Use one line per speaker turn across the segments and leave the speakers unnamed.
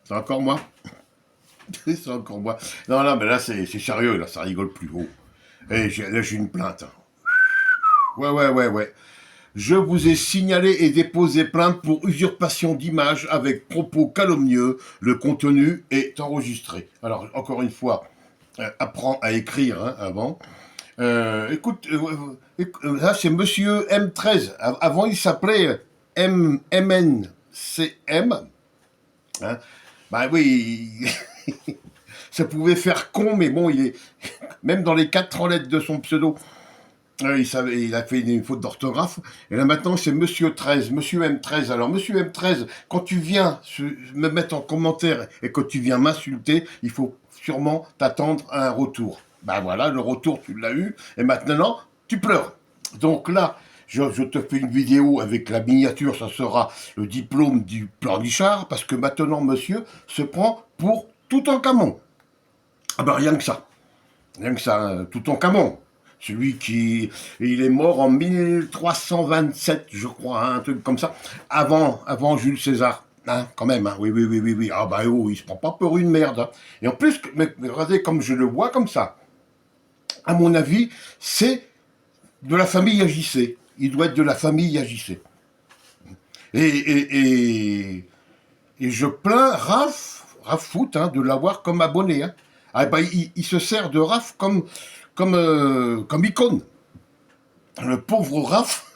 C'est encore moi. C'est encore moi. Non, là, mais là, c'est sérieux, là, ça rigole plus haut. Et là, j'ai une plainte. Ouais, ouais, ouais, ouais. Je vous ai signalé et déposé plainte pour usurpation d'image avec propos calomnieux. Le contenu est enregistré. Alors, encore une fois, apprends à écrire hein, avant. Écoute, là, c'est Monsieur M13. Avant, il s'appelait MNCM. Hein. Bah oui, ça pouvait faire con, mais bon, il est même dans les 4 lettres de son pseudo. Il a fait une faute d'orthographe. Et là maintenant, c'est Monsieur 13, Monsieur M13. Alors, Monsieur M13, quand tu viens me mettre en commentaire et que tu viens m'insulter, il faut sûrement t'attendre à un retour. Ben voilà, le retour, tu l'as eu. Et maintenant, tu pleures. Donc là, je te fais une vidéo avec la miniature, ça sera le diplôme du pleurnichard, parce que maintenant, monsieur se prend pour Toutankhamon. Ah ben rien que ça. Rien que ça, hein, Toutankhamon. Celui qui. Il est mort en 1327, je crois, hein, un truc comme ça. Avant Jules César. Hein, quand même, hein. Oui, oui, oui, oui, oui. Ah bah oh, il se prend pas pour une merde. Hein. Et en plus, mais regardez comme je le vois comme ça. À mon avis, c'est de la famille AJC. Il doit être de la famille AJC. Et, et, et, et je plains Raph Foot, hein, de l'avoir comme abonné. Hein. Ah bah, il se sert de Raph comme icône. Le pauvre Raph,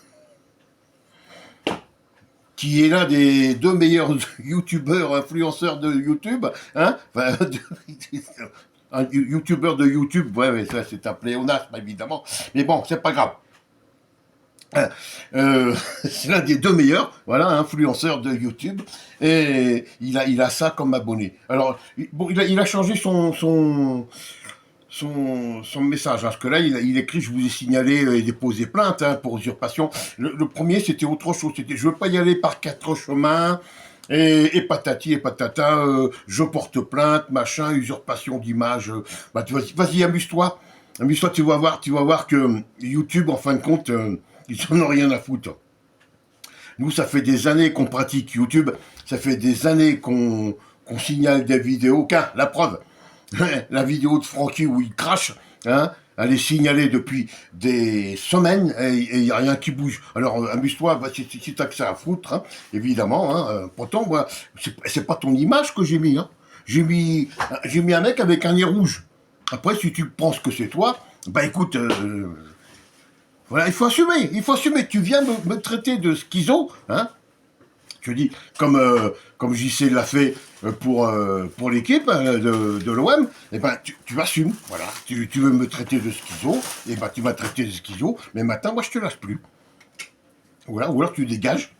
qui est l'un des 2 meilleurs youtubeurs, influenceurs de YouTube, hein, enfin, un youtubeur de YouTube, ouais, mais ça c'est un pléonasme évidemment, mais bon, c'est pas grave. C'est l'un des 2 meilleurs, voilà, influenceurs de YouTube, et il a ça comme abonné. Alors, bon, il a changé son message. Parce que là, il écrit, je vous ai signalé et déposé plainte hein, pour usurpation. Le premier, c'était autre chose. C'était, je veux pas y aller par 4 chemins. Et patati et patata, je porte plainte, machin, usurpation d'image. Bah, vas-y, amuse-toi. Amuse-toi, tu vas voir que YouTube, en fin de compte, ils en ont rien à foutre. Nous, ça fait des années qu'on pratique YouTube. Ça fait des années qu'on signale des vidéos. Car, la preuve, la vidéo de Francky où il crache, hein, elle est signalée depuis des semaines et il n'y a rien qui bouge. Alors amuse-toi, si t'as que ça à foutre, hein, évidemment. Hein, pourtant, moi, c'est pas ton image que j'ai mis. Hein. J'ai mis un mec avec un nez rouge. Après, si tu penses que c'est toi, bah écoute, voilà, il faut assumer. Tu viens me traiter de schizo, hein, je dis, comme JC l'a fait pour l'équipe de l'OM, eh ben, tu assumes, voilà. Tu veux me traiter de schizo, et ben, tu vas traiter de schizo, mais maintenant, moi, je te lâche plus. Voilà, ou alors tu dégages.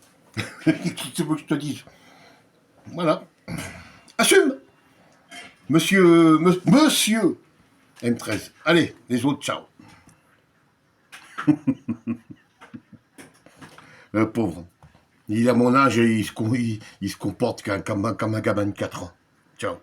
Qu'est-ce que tu veux que je te dise? Voilà. Assume, monsieur M13. Allez, les autres, ciao. Le pauvre. Il a mon âge et il se comporte comme un gamin de 4 ans. Ciao.